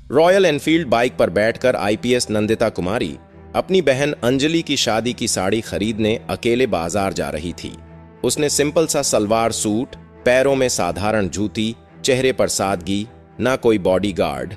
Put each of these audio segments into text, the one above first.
Royal Enfield bike पर बैठकर IPS Nandita कुमारी अपनी बहन अंजलि की शादी की साड़ी खरीदने अकेले बाजार जा रही थी। उसने सिंपल सा सलवार सूट, पैरों में साधारण जूती, चेहरे पर सादगी, ना कोई बॉडीगार्ड,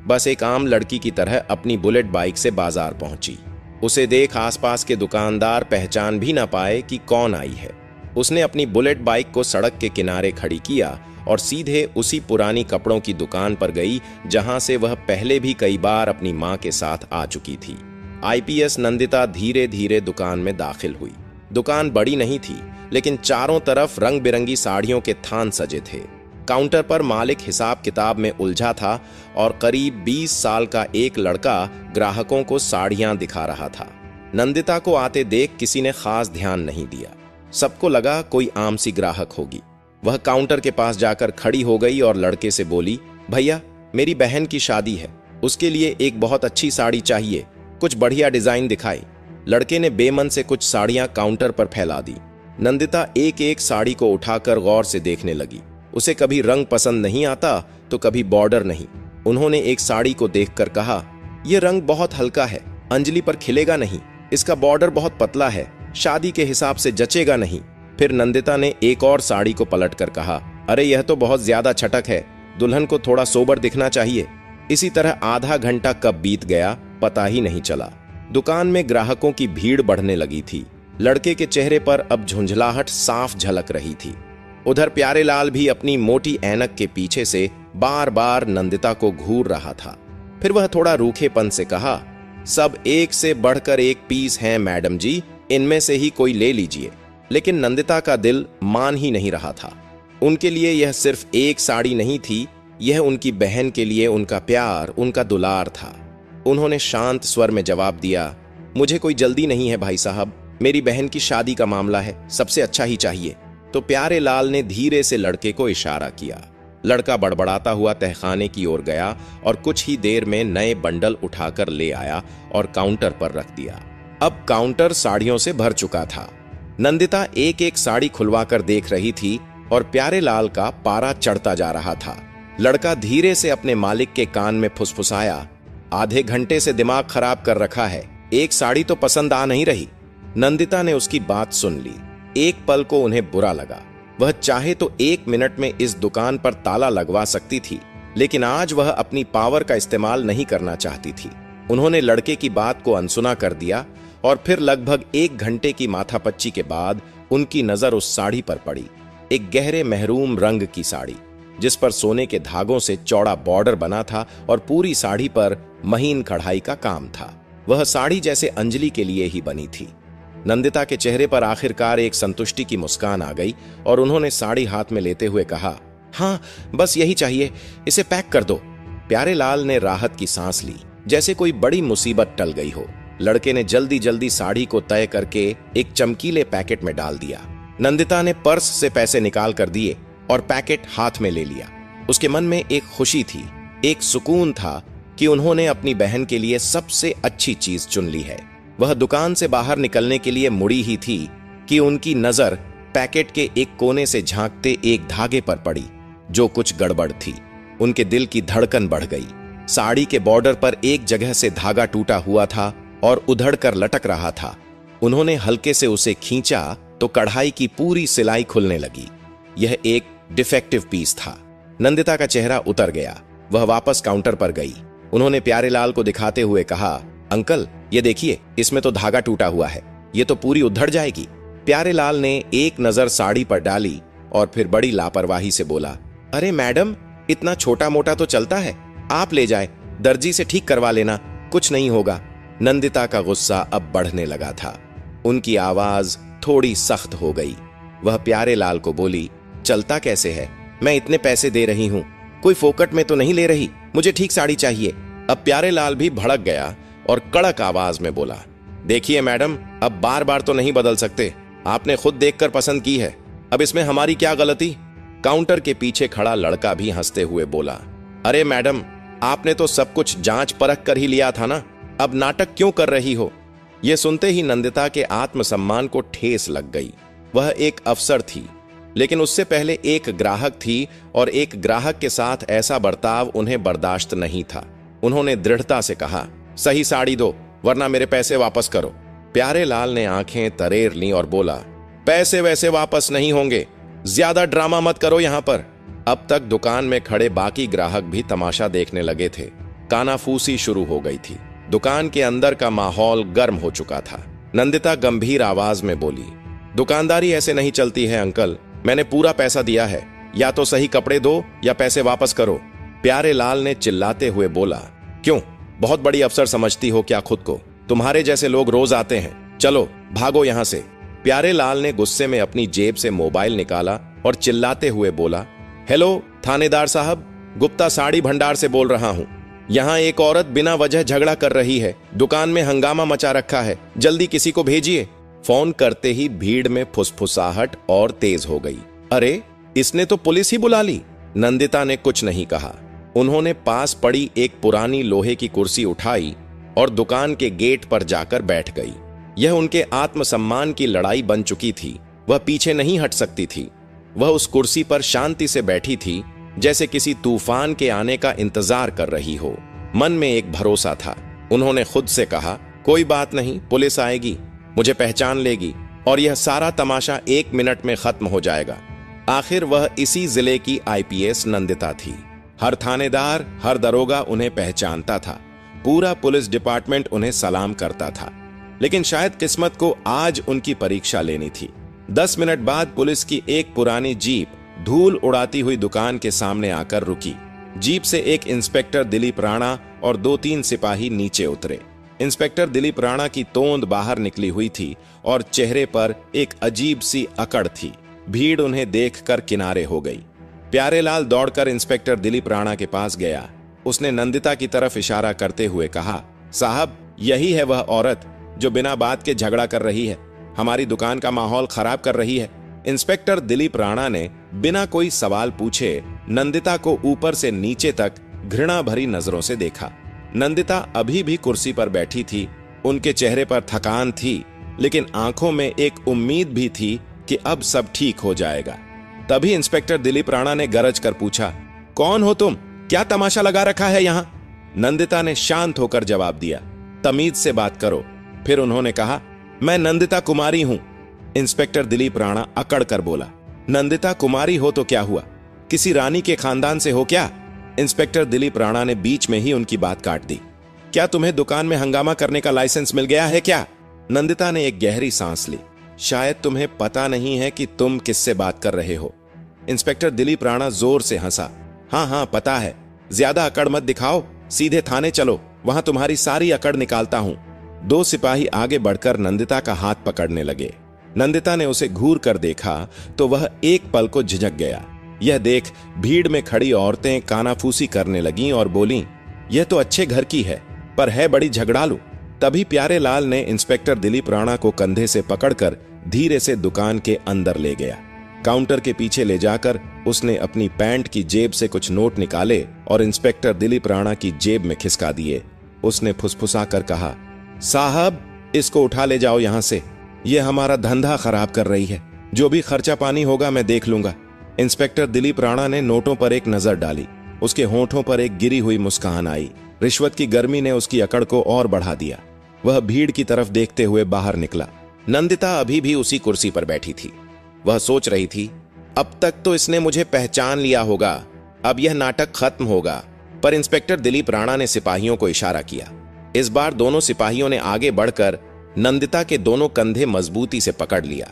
बस एक आम लड़की की तरह अपनी बुलेट बाइक से बाजार पहुंची। उसे देख आसपास के दुकानदार पहचान भी ना पाए कि कौन आई है। उसने अपनी बुलेट बाइक को सड़क के किनारे खड़ी किया और सीधे उसी पुरानी कपड़ों की दुकान पर गई जहां से वह पहले भी कई बार अपनी मां के साथ आ चुकी थी। आईपीएस नंदिता धीरे धीरे दुकान में दाखिल हुई। दुकान बड़ी नहीं थी, लेकिन चारों तरफ रंग बिरंगी साड़ियों के थान सजे थे। काउंटर पर मालिक हिसाब किताब में उलझा था और करीब 20 साल का एक लड़का ग्राहकों को साड़ियां दिखा रहा था। नंदिता को आते देख किसी ने खास ध्यान नहीं दिया। सबको लगा कोई आम सी ग्राहक होगी। वह काउंटर के पास जाकर खड़ी हो गई और लड़के से बोली, भैया, मेरी बहन की शादी है, उसके लिए एक बहुत अच्छी साड़ी चाहिए, कुछ बढ़िया डिजाइन दिखाई। लड़के ने बेमन से कुछ साड़ियां काउंटर पर फैला दी। नंदिता एक एक साड़ी को उठाकर गौर से देखने लगी। उसे कभी रंग पसंद नहीं आता तो कभी बॉर्डर नहीं। उन्होंने एक साड़ी को देखकर कहा, यह रंग बहुत हल्का है, अंजलि पर खिलेगा नहीं, इसका बॉर्डर बहुत पतला है, शादी के हिसाब से जचेगा नहीं। फिर नंदिता ने एक और साड़ी को पलटकर कहा, अरे यह तो बहुत ज्यादा छटक है, दुल्हन को थोड़ा सोबर दिखना चाहिए। इसी तरह आधा घंटा कब बीत गया पता ही नहीं चला। दुकान में ग्राहकों की भीड़ बढ़ने लगी थी। लड़के के चेहरे पर अब झुंझलाहट साफ झलक रही थी। उधर प्यारेलाल भी अपनी मोटी ऐनक के पीछे से बार बार नंदिता को घूर रहा था। फिर वह थोड़ा रूखेपन से कहा, सब एक से बढ़कर एक पीस हैं मैडम जी, इनमें से ही कोई ले लीजिए। लेकिन नंदिता का दिल मान ही नहीं रहा था। उनके लिए यह सिर्फ एक साड़ी नहीं थी, यह उनकी बहन के लिए उनका प्यार, उनका दुलार था। उन्होंने शांत स्वर में जवाब दिया, मुझे कोई जल्दी नहीं है भाई साहब, मेरी बहन की शादी का मामला है, सबसे अच्छा ही चाहिए। तो प्यारेलाल ने धीरे से लड़के को इशारा किया। लड़का बड़बड़ाता हुआ तहखाने की ओर गया और कुछ ही देर में नए बंडल उठाकर ले आया और काउंटर पर रख दिया। अब काउंटर साड़ियों से भर चुका था। नंदिता एक एक साड़ी खुलवाकर देख रही थी और प्यारेलाल का पारा चढ़ता जा रहा था। लड़का धीरे से अपने मालिक के कान में फुसफुसाया, आधे घंटे से दिमाग खराब कर रखा है, एक साड़ी तो पसंद आ नहीं रही। नंदिता ने उसकी बात सुन ली। एक पल को उन्हें बुरा लगा। वह चाहे तो 1 मिनट में इस दुकान पर ताला लगवा सकती थी, लेकिन आज वह अपनी पावर का इस्तेमाल नहीं करना चाहती थी। उन्होंने लड़के की बात को अनसुना कर दिया और फिर लगभग 1 घंटे की माथापच्ची के बाद उनकी नजर उस साड़ी पर पड़ी। एक गहरे महरूम रंग की साड़ी, जिस पर सोने के धागों से चौड़ा बॉर्डर बना था और पूरी साड़ी पर महीन कढ़ाई का काम था। वह साड़ी जैसे अंजलि के लिए ही बनी थी। नंदिता के चेहरे पर आखिरकार एक संतुष्टि की मुस्कान आ गई और उन्होंने साड़ी हाथ में लेते हुए कहा, हाँ बस यही चाहिए, इसे पैक कर दो। प्यारेलाल ने राहत की सांस ली, जैसे कोई बड़ी मुसीबत टल गई हो। लड़के ने जल्दी जल्दी साड़ी को तय करके एक चमकीले पैकेट में डाल दिया। नंदिता ने पर्स से पैसे निकाल कर दिए और पैकेट हाथ में ले लिया। उसके मन में एक खुशी थी, एक सुकून था कि उन्होंने अपनी बहन के लिए सबसे अच्छी चीज चुन ली है। वह दुकान से बाहर निकलने के लिए मुड़ी ही थी कि उनकी नजर पैकेट के एक कोने से झांकते एक धागे पर पड़ी, जो कुछ गड़बड़ थी। उनके दिल की धड़कन बढ़ गई। साड़ी के बॉर्डर पर एक जगह से धागा टूटा हुआ था और उधड़ कर लटक रहा था। उन्होंने हल्के से उसे खींचा तो कढ़ाई की पूरी सिलाई खुलने लगी। यह एक डिफेक्टिव पीस था। नंदिता का चेहरा उतर गया। वह वापस काउंटर पर गई। उन्होंने प्यारेलाल को दिखाते हुए कहा, अंकल ये देखिए, इसमें तो धागा टूटा हुआ है, ये तो पूरी उधड़ जाएगी। प्यारेलाल ने एक नजर साड़ी पर डाली और फिर बड़ी लापरवाही से बोला, अरे मैडम, इतना छोटा मोटा तो चलता है, आप ले जाए, दर्जी से ठीक करवा लेना, कुछ नहीं होगा। नंदिता का गुस्सा अब बढ़ने लगा था। उनकी आवाज थोड़ी सख्त हो गई। वह प्यारेलाल को बोली, चलता कैसे है, मैं इतने पैसे दे रही हूं, कोई फोकट में तो नहीं ले रही, मुझे ठीक साड़ी चाहिए। अब प्यारेलाल भी भड़क गया और कड़क आवाज में बोला, देखिए मैडम, अब बार बार तो नहीं बदल सकते, आपने खुद देखकर पसंद की है, अब इसमें हमारी क्या गलती। काउंटर के पीछे खड़ा लड़का भी हंसते हुए बोला, अरे मैडम, आपने तो सब कुछ जांच परख कर ही लिया था ना, अब नाटक क्यों कर रही हो। यह सुनते ही नंदिता के आत्मसम्मान को ठेस लग गई। वह एक अफसर थी, लेकिन उससे पहले एक ग्राहक थी और एक ग्राहक के साथ ऐसा बर्ताव उन्हें बर्दाश्त नहीं था। उन्होंने दृढ़ता से कहा, सही साड़ी दो वरना मेरे पैसे वापस करो। प्यारे लाल ने आंखें तरेर लीं और बोला, पैसे वैसे वापस नहीं होंगे, ज्यादा ड्रामा मत करो यहां पर। अब तक दुकान में खड़े बाकी ग्राहक भी तमाशा देखने लगे थे। कानाफूसी शुरू हो गई थी। दुकान के अंदर का माहौल गर्म हो चुका था। नंदिता गंभीर आवाज में बोली, दुकानदारी ऐसे नहीं चलती है अंकल, मैंने पूरा पैसा दिया है, या तो सही कपड़े दो या पैसे वापस करो। प्यारे लाल ने चिल्लाते हुए बोला, क्यों बहुत बड़ी अफसर समझती हो क्या खुद को? तुम्हारे जैसे लोग रोज आते हैं, चलो भागो यहां से। प्यारे लाल ने गुस्से में अपनी जेब से मोबाइल निकाला और चिल्लाते हुए बोला, हेलो थानेदार साहब, गुप्ता साड़ी भंडार से बोल रहा हूं। यहां एक औरत बिना वजह झगड़ा कर रही है, दुकान में हंगामा मचा रखा है, जल्दी किसी को भेजिए। फोन करते ही भीड़ में फुसफुसाहट और तेज हो गई। अरे इसने तो पुलिस ही बुला ली। नंदिता ने कुछ नहीं कहा। उन्होंने पास पड़ी एक पुरानी लोहे की कुर्सी उठाई और दुकान के गेट पर जाकर बैठ गई। यह उनके आत्मसम्मान की लड़ाई बन चुकी थी। वह पीछे नहीं हट सकती थी। वह उस कुर्सी पर शांति से बैठी थी, जैसे किसी तूफान के आने का इंतजार कर रही हो। मन में एक भरोसा था। उन्होंने खुद से कहा, कोई बात नहीं, पुलिस आएगी, मुझे पहचान लेगी और यह सारा तमाशा 1 मिनट में खत्म हो जाएगा। आखिर वह इसी जिले की आईपीएस नंदिता थी। हर थानेदार, हर दरोगा उन्हें पहचानता था। पूरा पुलिस डिपार्टमेंट उन्हें सलाम करता था। लेकिन शायद किस्मत को आज उनकी परीक्षा लेनी थी। 10 मिनट बाद पुलिस की एक पुरानी जीप धूल उड़ाती हुई दुकान के सामने आकर रुकी। जीप से एक इंस्पेक्टर दिलीप राणा और 2-3 सिपाही नीचे उतरे। इंस्पेक्टर दिलीप राणा की तोंद बाहर निकली हुई थी और चेहरे पर एक अजीब सी अकड़ थी। भीड़ उन्हें देखकर किनारे हो गई। प्यारेलाल दौड़कर इंस्पेक्टर दिलीप राणा के पास गया। उसने नंदिता की तरफ इशारा करते हुए कहा, साहब, यही है वह औरत जो बिना बात के झगड़ा कर रही है, हमारी दुकान का माहौल खराब कर रही है। इंस्पेक्टर दिलीप राणा ने बिना कोई सवाल पूछे नंदिता को ऊपर से नीचे तक घृणा भरी नजरों से देखा। नंदिता अभी भी कुर्सी पर बैठी थी। उनके चेहरे पर थकान थी, लेकिन आंखों में एक उम्मीद भी थी कि अब सब ठीक हो जाएगा। तभी इंस्पेक्टर दिलीप राणा ने गरज कर पूछा, कौन हो तुम? क्या तमाशा लगा रखा है यहां? नंदिता ने शांत होकर जवाब दिया, तमीज से बात करो। फिर उन्होंने कहा, मैं नंदिता कुमारी हूं। इंस्पेक्टर दिलीप राणा अकड़ कर बोला, नंदिता कुमारी हो तो क्या हुआ? किसी रानी के खानदान से हो क्या? इंस्पेक्टर दिलीप राणा ने बीच में ही उनकी बात काट दी। क्या तुम्हें दुकान में हंगामा करने का लाइसेंस मिल गया है क्या? नंदिता ने एक गहरी सांस ली। शायद तुम्हें पता नहीं है कि तुम किससे बात कर रहे हो। इंस्पेक्टर दिलीप राणा जोर से हंसा। हाँ, पता है। ज्यादा अकड़ मत दिखाओ, सीधे थाने चलो, वहां तुम्हारी सारी अकड़ निकालता हूं। 2 सिपाही आगे बढ़कर नंदिता का हाथ पकड़ने लगे। नंदिता ने उसे घूर कर देखा तो वह एक पल को झिझक गया। यह देख भीड़ में खड़ी औरतें कानाफूसी करने लगीं और बोलीं, यह तो अच्छे घर की है, पर है बड़ी झगड़ालू। तभी प्यारेलाल ने इंस्पेक्टर दिलीप राणा को कंधे से पकड़कर धीरे से दुकान के अंदर ले गया। काउंटर के पीछे ले जाकर उसने अपनी पैंट की जेब से कुछ नोट निकाले और इंस्पेक्टर दिलीप राणा की जेब में खिसका दिए। उसने फुसफुसाकर कहा, साहब, इसको उठा ले जाओ यहां से, यह हमारा धंधा खराब कर रही है। जो भी खर्चा पानी होगा मैं देख लूंगा। इंस्पेक्टर दिलीप राणा ने नोटों पर एक नजर डाली। उसके होंठों पर एक गिरी हुई मुस्कान आई। रिश्वत की गर्मी ने उसकी अकड़ को और बढ़ा दिया। वह भीड़ की तरफ देखते हुए बाहर निकला। नंदिता अभी भी उसी कुर्सी पर बैठी थी। वह सोच रही थी, अब तक तो इसने मुझे पहचान लिया होगा, अब यह नाटक खत्म होगा। पर इंस्पेक्टर दिलीप राणा ने सिपाहियों को इशारा किया। इस बार दोनों सिपाहियों ने आगे बढ़कर नंदिता के दोनों कंधे मजबूती से पकड़ लिया।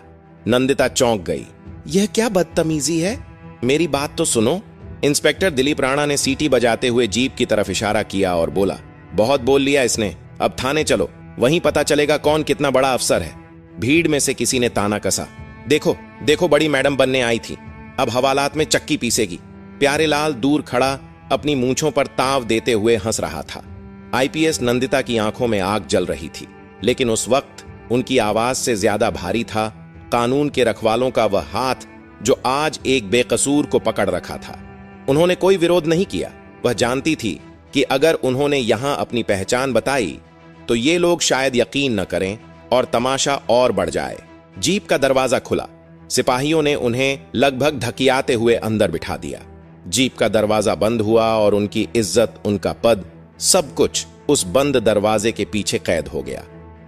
नंदिता चौंक गई। यह क्या बदतमीजी है? मेरी बात तो सुनो। इंस्पेक्टर दिलीप राणा ने सीटी बजाते हुए जीप की तरफ इशारा किया और बोला, बहुत बोल लिया इसने, अब थाने चलो, वहीं पता चलेगा कौन कितना बड़ा अफसर है। भीड़ में से किसी ने ताना कसा, देखो देखो, बड़ी मैडम बनने आई थी, अब हवालात में चक्की पीसेगी। प्यारेलाल दूर खड़ा अपनी मूंछों पर ताव देते हुए हंस रहा था। आईपीएस नंदिता की आंखों में आग जल रही थी, लेकिन उस वक्त उनकी आवाज से ज्यादा भारी था कानून के रखवालों का वह हाथ जो आज एक बेकसूर को पकड़ रखा था। उन्होंने कोई विरोध नहीं किया। वह जानती थी कि अगर उन्होंने यहां अपनी पहचान बताई तो ये लोग शायद यकीन न करें और तमाशा और बढ़ जाए। जीप का दरवाजा खुला। सिपाहियों ने उन्हें लगभग धकियाते हुए अंदर बिठा दिया। जीप का दरवाजा बंद हुआ और उनकी इज्जत, उनका पद सब कुछ उस बंद दरवाजे के पीछे कैद हो गया।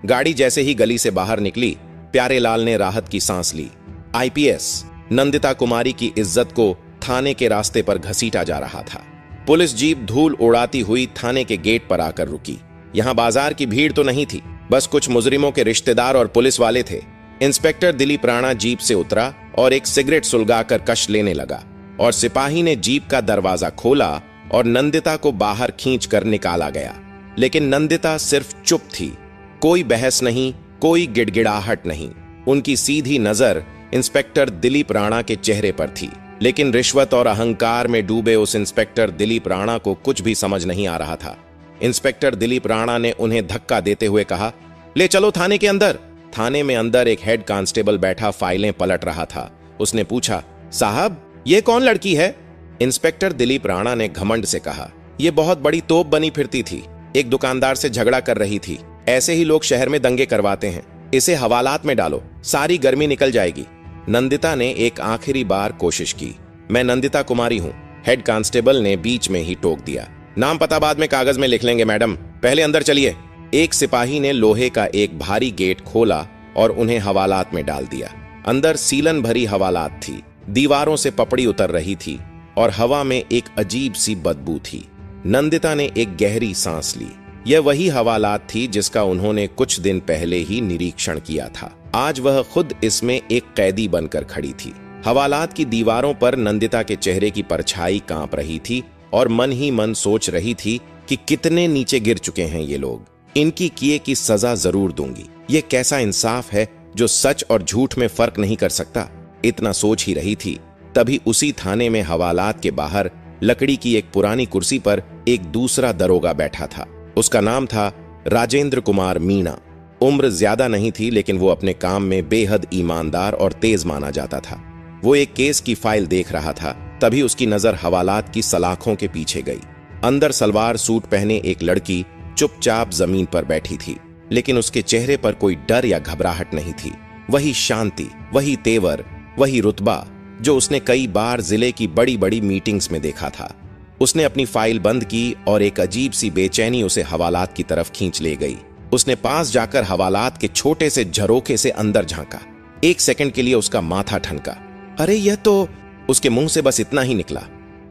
गाड़ी जैसे ही गली से बाहर निकली, प्यारेलाल ने राहत की सांस ली। आईपीएस नंदिता कुमारी की इज्जत को थाने के रास्ते पर घसीटा जा रहा था। पुलिस जीप धूल उड़ाती हुई थाने के गेट पर आकर रुकी। यहां बाजार की भीड़ तो नहीं थी, बस कुछ मुजरिमों के रिश्तेदार और पुलिस वाले थे। इंस्पेक्टर दिलीप राणा जीप से उतरा और एक सिगरेट सुलगाकर कश लेने लगा और सिपाही ने जीप का दरवाजा खोला और नंदिता को बाहर खींचकर निकाला गया। लेकिन नंदिता सिर्फ चुप थी, कोई बहस नहीं, कोई गिड़गिड़ाहट नहीं। उनकी सीधी नजर इंस्पेक्टर दिलीप राणा के चेहरे पर थी। लेकिन रिश्वत और अहंकार में डूबे उस इंस्पेक्टर दिलीप राणा को कुछ भी समझ नहीं आ रहा था। इंस्पेक्टर दिलीप राणा ने उन्हें धक्का देते हुए कहा, ले चलो थाने के अंदर। थाने में अंदर एक हेड कांस्टेबल बैठा फाइलें पलट रहा था। उसने पूछा, साहब ये कौन लड़की है? इंस्पेक्टर दिलीप राणा ने घमंड से कहा, ये बहुत बड़ी तोप बनी फिरती थी, एक दुकानदार से झगड़ा कर रही थी। ऐसे ही लोग शहर में दंगे करवाते हैं। इसे हवालात में डालो, सारी गर्मी निकल जाएगी। नंदिता ने एक आखिरी बार कोशिश की। मैं नंदिता कुमारी हूं, हेड कांस्टेबल ने बीच में ही टोक दिया। नाम पता बाद में कागज में लिख लेंगे मैडम, पहले अंदर चलिए। एक सिपाही ने लोहे का एक भारी गेट खोला और उन्हें हवालात में डाल दिया। अंदर सीलन भरी हवालात थी, दीवारों से पपड़ी उतर रही थी और हवा में एक अजीब सी बदबू थी। नंदिता ने एक गहरी सांस ली। यह वही हवालात थी जिसका उन्होंने कुछ दिन पहले ही निरीक्षण किया था। आज वह खुद इसमें एक कैदी बनकर खड़ी थी। हवालात की दीवारों पर नंदिता के चेहरे की परछाई कांप रही थी और मन ही मन सोच रही थी कि कितने नीचे गिर चुके हैं ये लोग। इनकी किए की सजा जरूर दूंगी। ये कैसा इंसाफ है जो सच और झूठ में फर्क नहीं कर सकता। इतना सोच ही रही थी, तभी उसी थाने में हवालात के बाहर लकड़ी की एक पुरानी कुर्सी पर एक दूसरा दरोगा बैठा था। उसका नाम था राजेंद्र कुमार मीणा। उम्र ज्यादा नहीं थी, लेकिन वो अपने काम में बेहद ईमानदार और तेज माना जाता था। वो एक केस की फाइल देख रहा था, तभी उसकी नजर हवालात की सलाखों के पीछे गई। अंदर सलवार सूट पहने एक लड़की चुपचाप जमीन पर बैठी थी, लेकिन उसके चेहरे पर कोई डर या घबराहट नहीं थी। वही शांति, वही तेवर, वही रुतबा जो उसने कई बार जिले की बड़ी बड़ी मीटिंग्स में देखा था। उसने अपनी फाइल बंद की और एक अजीब सी बेचैनी उसे हवालात की तरफ खींच ले गई। उसने पास जाकर हवालात के छोटे से झरोखे से अंदर झांका। एक सेकंड के लिए उसका माथा ठनका। अरे यह तो... उसके मुंह से बस इतना ही निकला।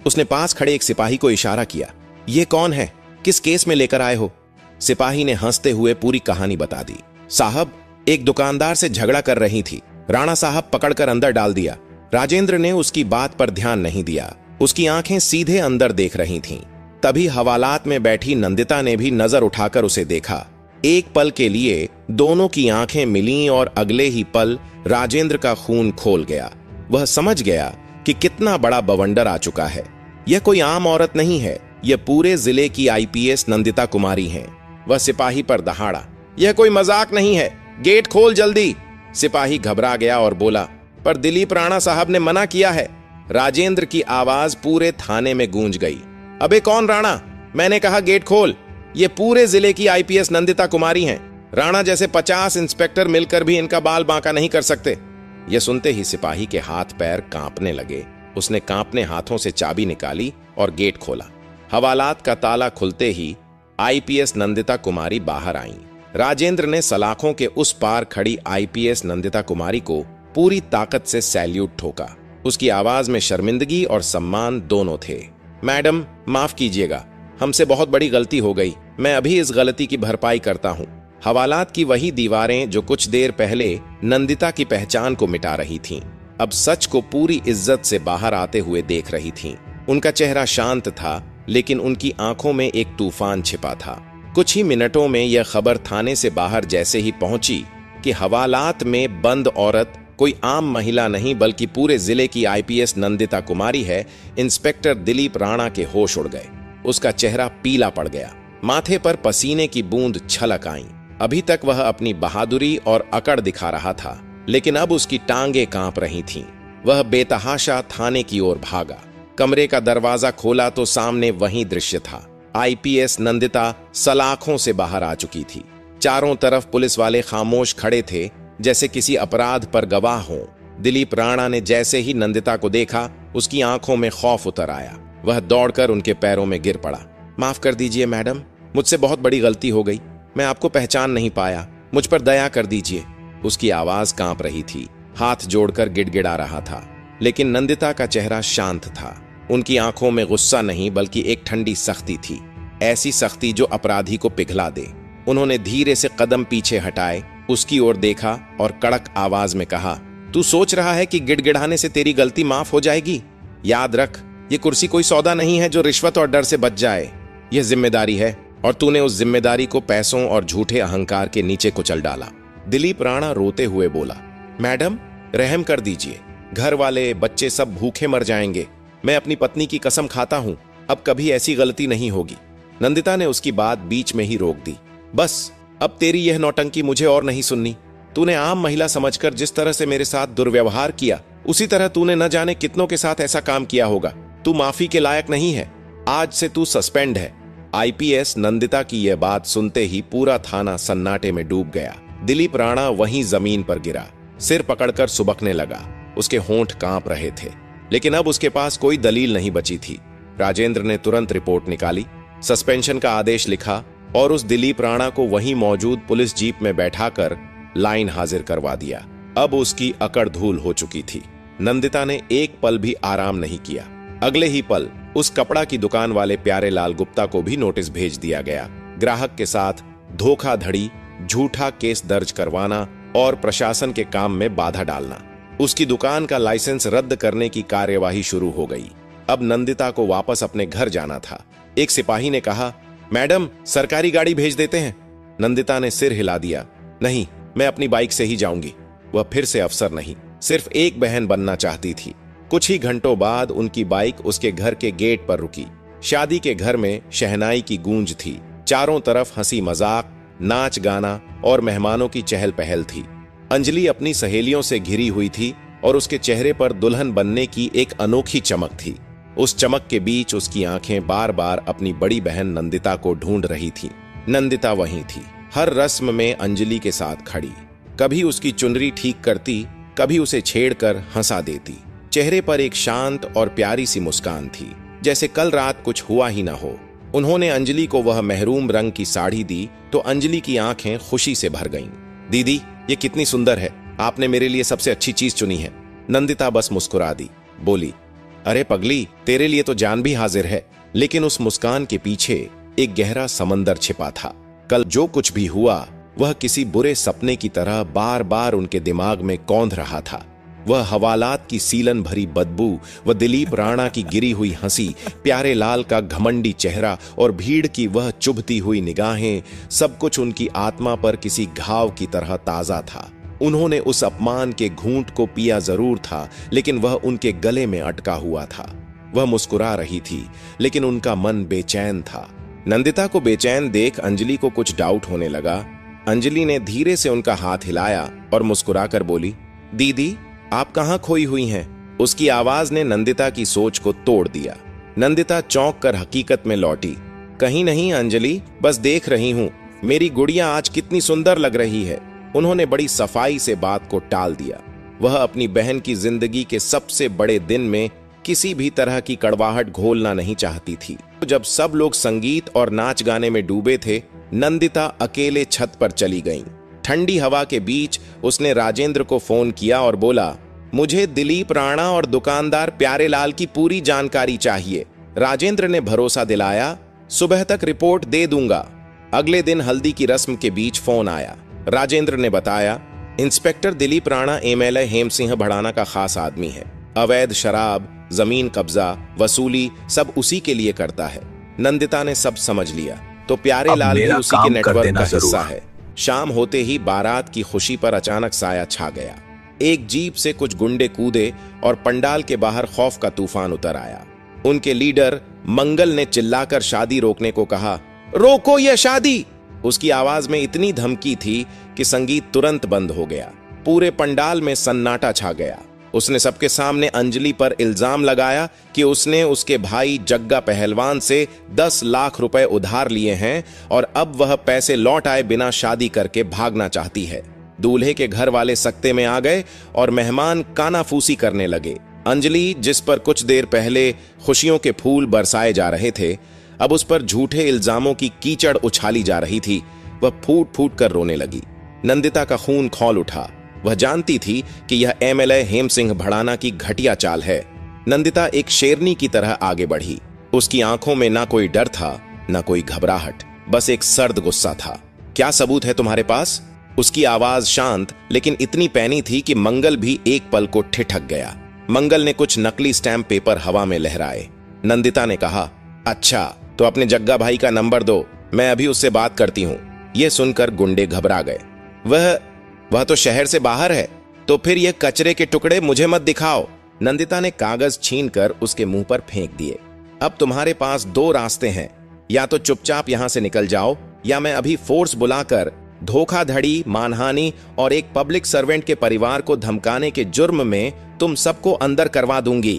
उसने पास खड़े एक सिपाही को इशारा किया। ये कौन है? किस केस में लेकर आए हो? सिपाही ने हंसते हुए पूरी कहानी बता दी। साहब, एक दुकानदार से झगड़ा कर रही थी, राणा साहब पकड़कर अंदर डाल दिया। राजेंद्र ने उसकी बात पर ध्यान नहीं दिया। उसकी आंखें सीधे अंदर देख रही थीं। तभी हवालात में बैठी नंदिता ने भी नजर उठाकर उसे देखा। एक पल के लिए दोनों की आंखें मिलीं और अगले ही पल राजेंद्र का खून खोल गया। वह समझ गया कि कितना बड़ा बवंडर आ चुका है। यह कोई आम औरत नहीं है, यह पूरे जिले की आईपीएस नंदिता कुमारी हैं। वह सिपाही पर दहाड़ा। यह कोई मजाक नहीं है, गेट खोल जल्दी। सिपाही घबरा गया और बोला, पर दिलीप राणा साहब ने मना किया है। राजेंद्र की आवाज पूरे थाने में गूंज गई। अबे कौन राणा? मैंने कहा गेट खोल। ये पूरे जिले की आईपीएस नंदिता कुमारी हैं। राणा जैसे 50 इंस्पेक्टर मिलकर भी इनका बाल बांका नहीं कर सकते। यह सुनते ही सिपाही के हाथ पैर कांपने लगे। उसने कांपने हाथों से चाबी निकाली और गेट खोला। हवालात का ताला खुलते ही आईपीएस नंदिता कुमारी बाहर आईं। राजेंद्र ने सलाखों के उस पार खड़ी आईपीएस नंदिता कुमारी को पूरी ताकत से सैल्यूट ठोका। उसकी आवाज में शर्मिंदगी और सम्मान दोनों थे। मैडम, माफ कीजिएगा, हमसे बहुत बड़ी गलती हो गई। मैं अभी इस गलती की भरपाई करता हूं। हवालात की वही दीवारें जो कुछ देर पहले नंदिता की पहचान को मिटा रही थीं, अब सच को पूरी इज्जत से बाहर आते हुए देख रही थीं। उनका चेहरा शांत था, लेकिन उनकी आंखों में एक तूफान छिपा था। कुछ ही मिनटों में यह खबर थाने से बाहर जैसे ही पहुंची कि हवालात में बंद औरत कोई आम महिला नहीं बल्कि पूरे जिले की आईपीएस नंदिता कुमारी है। इंस्पेक्टर दिलीप राणा के होश उड़ गए। उसका चेहरा पीला पड़ गया, माथे पर पसीने की बूंद छलक आई। अभी तक वह अपनी बहादुरी और अकड़ दिखा रहा था, लेकिन अब उसकी टांगें कांप रही थीं। वह बेतहाशा थाने की ओर भागा। कमरे का दरवाजा खोला तो सामने वही दृश्य था। आईपीएस नंदिता सलाखों से बाहर आ चुकी थी। चारों तरफ पुलिस वाले खामोश खड़े थे, जैसे किसी अपराध पर गवाह हों। दिलीप राणा ने जैसे ही नंदिता को देखा, उसकी आंखों में खौफ उतर आया। वह दौड़कर उनके पैरों में गिर पड़ा। माफ कर दीजिए मैडम, मुझसे बहुत बड़ी गलती हो गई, मैं आपको पहचान नहीं पाया, मुझ पर दया कर दीजिए। उसकी आवाज कांप रही थी, हाथ जोड़कर गिड़गिड़ा रहा था। लेकिन नंदिता का चेहरा शांत था। उनकी आंखों में गुस्सा नहीं बल्कि एक ठंडी सख्ती थी, ऐसी सख्ती जो अपराधी को पिघला दे। उन्होंने धीरे से कदम पीछे हटाए, उसकी ओर देखा और कड़क आवाज में कहा, तू सोच रहा है कि गिड़गिड़ाने से तेरी गलती माफ हो जाएगी? याद रख, ये कुर्सी कोई सौदा नहीं है जो रिश्वत और डर से बच जाए। यह जिम्मेदारी है और तूने उस जिम्मेदारी को पैसों और झूठे अहंकार के नीचे कुचल डाला। दिलीप राणा रोते हुए बोला, मैडम रहम कर दीजिए, घर वाले बच्चे सब भूखे मर जाएंगे। मैं अपनी पत्नी की कसम खाता हूं, अब कभी ऐसी गलती नहीं होगी। नंदिता ने उसकी बात बीच में ही रोक दी। बस अब तेरी यह नौटंकी मुझे और नहीं सुननी। तूने आम महिला समझकर जिस तरह से मेरे साथ दुर्व्यवहार किया, उसी तरह तूने न जाने कितनों के साथ ऐसा काम किया होगा। तू माफी के लायक नहीं है। आज से तू सस्पेंड है। आईपीएस नंदिता की यह बात सुनते ही पूरा थाना सन्नाटे में डूब गया। दिलीप राणा वहीं जमीन पर गिरा, सिर पकड़कर सुबकने लगा। उसके होंठ कांप रहे थे, लेकिन अब उसके पास कोई दलील नहीं बची थी। राजेंद्र ने तुरंत रिपोर्ट निकाली, सस्पेंशन का आदेश लिखा और उस दिलीप राणा को वहीं मौजूद पुलिस जीप में बैठाकर लाइन हाजिर करवा दिया। अब उसकी अकड़ धूल हो चुकी थी। नंदिता ने एक पल भी आराम नहीं किया। अगले ही पल उस कपड़ा की दुकान वाले प्यारे लाल गुप्ता को भी नोटिस भेज दिया गया। ग्राहक के साथ धोखाधड़ी, झूठा केस दर्ज करवाना और प्रशासन के काम में बाधा डालना। उसकी दुकान का लाइसेंस रद्द करने की कार्यवाही शुरू हो गई। अब नंदिता को वापस अपने घर जाना था। एक सिपाही ने कहा, मैडम सरकारी गाड़ी भेज देते हैं। नंदिता ने सिर हिला दिया, नहीं, मैं अपनी बाइक से ही जाऊंगी। वह फिर से अफसर नहीं, सिर्फ एक बहन बनना चाहती थी। कुछ ही घंटों बाद उनकी बाइक उसके घर के गेट पर रुकी। शादी के घर में शहनाई की गूंज थी। चारों तरफ हंसी मजाक, नाच गाना और मेहमानों की चहल पहल थी। अंजलि अपनी सहेलियों से घिरी हुई थी और उसके चेहरे पर दुल्हन बनने की एक अनोखी चमक थी। उस चमक के बीच उसकी आंखें बार बार अपनी बड़ी बहन नंदिता को ढूंढ रही थीं। नंदिता वहीं थी, हर रस्म में अंजलि के साथ खड़ी। कभी उसकी चुनरी ठीक करती, कभी उसे छेड़कर हंसा देती। चेहरे पर एक शांत और प्यारी सी मुस्कान थी, जैसे कल रात कुछ हुआ ही ना हो। उन्होंने अंजलि को वह महरूम रंग की साड़ी दी तो अंजलि की आंखें खुशी से भर गईं। दीदी, ये कितनी सुंदर है, आपने मेरे लिए सबसे अच्छी चीज चुनी है। नंदिता बस मुस्कुरा दी, बोली, अरे पगली, तेरे लिए तो जान भी हाजिर है। लेकिन उस मुस्कान के पीछे एक गहरा समंदर छिपा था। कल जो कुछ भी हुआ वह किसी बुरे सपने की तरह बार बार उनके दिमाग में कौंध रहा था। वह हवालात की सीलन भरी बदबू, वह दिलीप राणा की गिरी हुई हंसी, प्यारे लाल का घमंडी चेहरा और भीड़ की वह चुभती हुई निगाहें, सब कुछ उनकी आत्मा पर किसी घाव की तरह ताजा था। उन्होंने उस अपमान के घूंट को पिया जरूर था, लेकिन वह उनके गले में अटका हुआ था। वह मुस्कुरा रही थी, लेकिन उनका मन बेचैन था। नंदिता को बेचैन देख अंजलि को कुछ डाउट होने लगा। अंजलि ने धीरे से उनका हाथ हिलाया और मुस्कुराकर बोली, दीदी, आप कहां खोई हुई हैं? उसकी आवाज ने नंदिता की सोच को तोड़ दिया। नंदिता चौंक कर हकीकत में लौटी। कहीं नहीं अंजलि, बस देख रही हूं, मेरी गुड़िया आज कितनी सुंदर लग रही है। उन्होंने बड़ी सफाई से बात को टाल दिया। वह अपनी बहन की जिंदगी के सबसे बड़े दिन में किसी भी तरह की कड़वाहट घोलना नहीं चाहती थी। जब सब लोग संगीत और नाच गाने में डूबे थे, नंदिता अकेले छत पर चली गईं। ठंडी हवा के बीच उसने राजेंद्र को फोन किया और बोला, मुझे दिलीप राणा और दुकानदार प्यारे लाल की पूरी जानकारी चाहिए। राजेंद्र ने भरोसा दिलाया, सुबह तक रिपोर्ट दे दूंगा। अगले दिन हल्दी की रस्म के बीच फोन आया। राजेंद्र ने बताया, इंस्पेक्टर दिलीप राणा एमएलए हेम सिंह भड़ाना का खास आदमी है। अवैध शराब, जमीन कब्जा, वसूली सब उसी के लिए करता है। नंदिता ने सब समझ लिया, तो प्यारे लाल भी उसी के नेटवर्क का हिस्सा है। शाम होते ही बारात की खुशी पर अचानक साया छा गया। एक जीप से कुछ गुंडे कूदे और पंडाल के बाहर खौफ का तूफान उतर आया। उनके लीडर मंगल ने चिल्लाकर शादी रोकने को कहा, रोको यह शादी। उसकी आवाज में इतनी धमकी थी कि संगीत तुरंत बंद हो गया। पूरे पंडाल में सन्नाटा छा गया। उसने सबके सामने अंजलि पर इल्जाम लगाया कि उसने उसके भाई जग्गा पहलवान से 10 लाख रुपए उधार लिए हैं और अब वह पैसे लौट आए बिना शादी करके भागना चाहती है। दूल्हे के घर वाले सख्ते में आ गए और मेहमान कानाफूसी करने लगे। अंजलि, जिस पर कुछ देर पहले खुशियों के फूल बरसाए जा रहे थे, अब उस पर झूठे इल्जामों की कीचड़ उछाली जा रही थी। वह फूट फूट कर रोने लगी। नंदिता का खून खौल उठा। वह जानती थी कि यह एमएलए हेम सिंह भड़ाना की घटिया चाल है। नंदिता एक शेरनी की तरह आगे बढ़ी। उसकी आंखों में ना कोई डर था, ना कोई घबराहट, बस एक सर्द गुस्सा था। क्या सबूत है तुम्हारे पास? उसकी आवाज शांत लेकिन इतनी पैनी थी कि मंगल भी एक पल को ठिठक गया। मंगल ने कुछ नकली स्टैम्प पेपर हवा में लहराए। नंदिता ने कहा, अच्छा तो अपने जग्गा भाई का नंबर दो, मैं अभी उससे बात करती हूं। यह सुनकर गुंडे घबरा गए। वह तो शहर से बाहर है। तो फिर यह कचरे के टुकड़े मुझे मत दिखाओ। नंदिता ने कागज छीनकर उसके मुंह पर फेंक दिए। अब तुम्हारे पास दो रास्ते हैं, या तो चुपचाप यहां से निकल जाओ, या मैं अभी फोर्स बुलाकर धोखाधड़ी, मानहानि और एक पब्लिक सर्वेंट के परिवार को धमकाने के जुर्म में तुम सबको अंदर करवा दूंगी।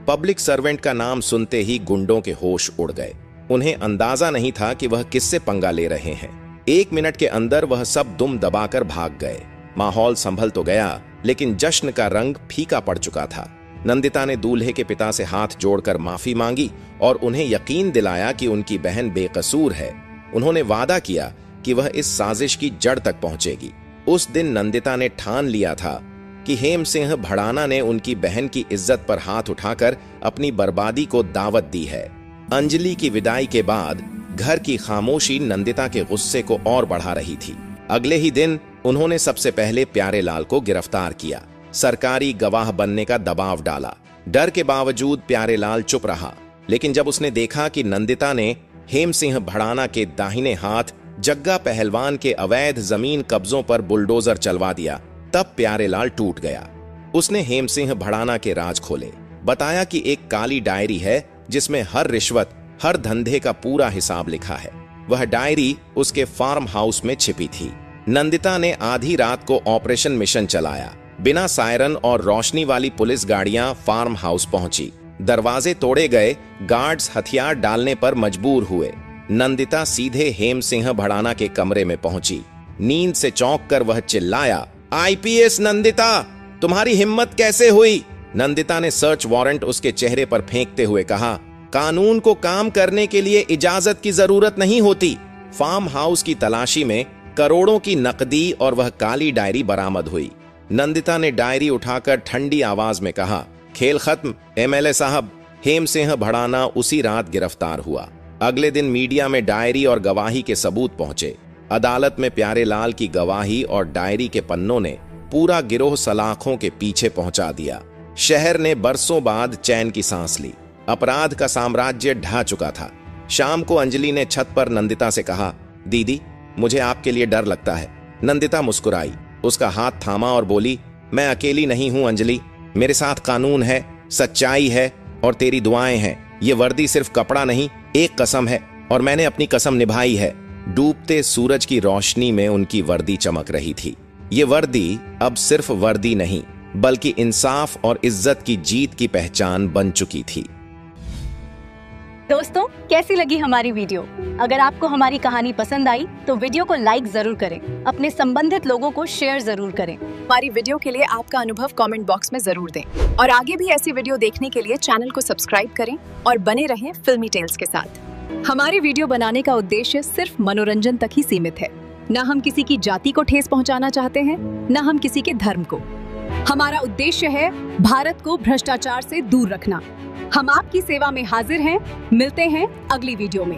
पब्लिक सर्वेंट का नाम सुनते ही गुंडों के होश उड़ गए। उन्हें अंदाजा नहीं था कि वह किससे पंगा ले रहे हैं। 1 मिनट के अंदर वह सब दुम दबाकर भाग गए। माहौल संभल तो गया, लेकिन जश्न का रंग फीका पड़ चुका था। नंदिता ने दूल्हे के पिता से हाथ जोड़कर माफी मांगी और उन्हें यकीन दिलाया कि उनकी बहन बेकसूर है। उन्होंने वादा किया कि वह इस साजिश की जड़ तक पहुंचेगी। उस दिन नंदिता ने ठान लिया था कि हेम सिंह भड़ाना ने उनकी बहन की इज्जत पर हाथ उठाकर अपनी बर्बादी को दावत दी है। अंजलि की विदाई के बाद घर की खामोशी नंदिता के गुस्से को और बढ़ा रही थी। अगले ही दिन उन्होंने सबसे पहले प्यारेलाल को गिरफ्तार किया। सरकारी गवाह बनने का दबाव डाला। डर के बावजूद प्यारेलाल चुप रहा, लेकिन जब उसने देखा कि नंदिता ने हेम सिंह भड़ाना के दाहिने हाथ जग्गा पहलवान के अवैध जमीन कब्जों पर बुलडोजर चलवा दिया, तब प्यारेलाल टूट गया। उसने हेम सिंह भड़ाना के राज खोले। बताया कि एक काली डायरी है जिसमें हर रिश्वत, हर धंधे का पूरा हिसाब लिखा है। वह डायरी उसके फार्म हाउस में छिपी थी। नंदिता ने आधी रात को ऑपरेशन मिशन चलाया। बिना सायरन और रोशनी वाली पुलिस गाड़ियां फार्म हाउस पहुंची। दरवाजे तोड़े गए। गार्ड्स हथियार डालने पर मजबूर हुए। नंदिता सीधे हेम सिंह भड़ाना के कमरे में पहुंची। नींद से चौंक कर वह चिल्लाया, आईपीएस नंदिता, तुम्हारी हिम्मत कैसे हुई? नंदिता ने सर्च वारंट उसके चेहरे पर फेंकते हुए कहा, कानून को काम करने के लिए इजाजत की जरूरत नहीं होती। फार्म हाउस की तलाशी में करोड़ों की नकदी और वह काली डायरी बरामद हुई। नंदिता ने डायरी उठाकर ठंडी आवाज में कहा, खेल खत्म एमएलए साहब। हेम सिंह भड़ाना उसी रात गिरफ्तार हुआ। अगले दिन मीडिया में डायरी और गवाही के सबूत पहुंचे। अदालत में प्यारेलाल की गवाही और डायरी के पन्नों ने पूरा गिरोह सलाखों के पीछे पहुंचा दिया। शहर ने बरसों बाद चैन की सांस ली। अपराध का साम्राज्य ढह चुका था। शाम को अंजलि ने छत पर नंदिता से कहा, दीदी मुझे आपके लिए डर लगता है। नंदिता मुस्कुराई, उसका हाथ थामा और बोली, मैं अकेली नहीं हूं अंजलि, मेरे साथ कानून है, सच्चाई है और तेरी दुआएं हैं। ये वर्दी सिर्फ कपड़ा नहीं, एक कसम है और मैंने अपनी कसम निभाई है। डूबते सूरज की रोशनी में उनकी वर्दी चमक रही थी। ये वर्दी अब सिर्फ वर्दी नहीं, बल्कि इंसाफ और इज्जत की जीत की पहचान बन चुकी थी। दोस्तों, कैसी लगी हमारी वीडियो? अगर आपको हमारी कहानी पसंद आई तो वीडियो को लाइक जरूर करें, अपने संबंधित लोगों को शेयर जरूर करें। हमारी वीडियो के लिए आपका अनुभव कमेंट बॉक्स में जरूर दें और आगे भी ऐसी वीडियो देखने के लिए चैनल को सब्सक्राइब करें और बने रहें फिल्मी टेल्स के साथ। हमारी वीडियो बनाने का उद्देश्य सिर्फ मनोरंजन तक ही सीमित है। न हम किसी की जाति को ठेस पहुंचाना चाहते हैं, न हम किसी के धर्म को। हमारा उद्देश्य है भारत को भ्रष्टाचार से दूर रखना। हम आपकी सेवा में हाजिर हैं। मिलते हैं अगली वीडियो में।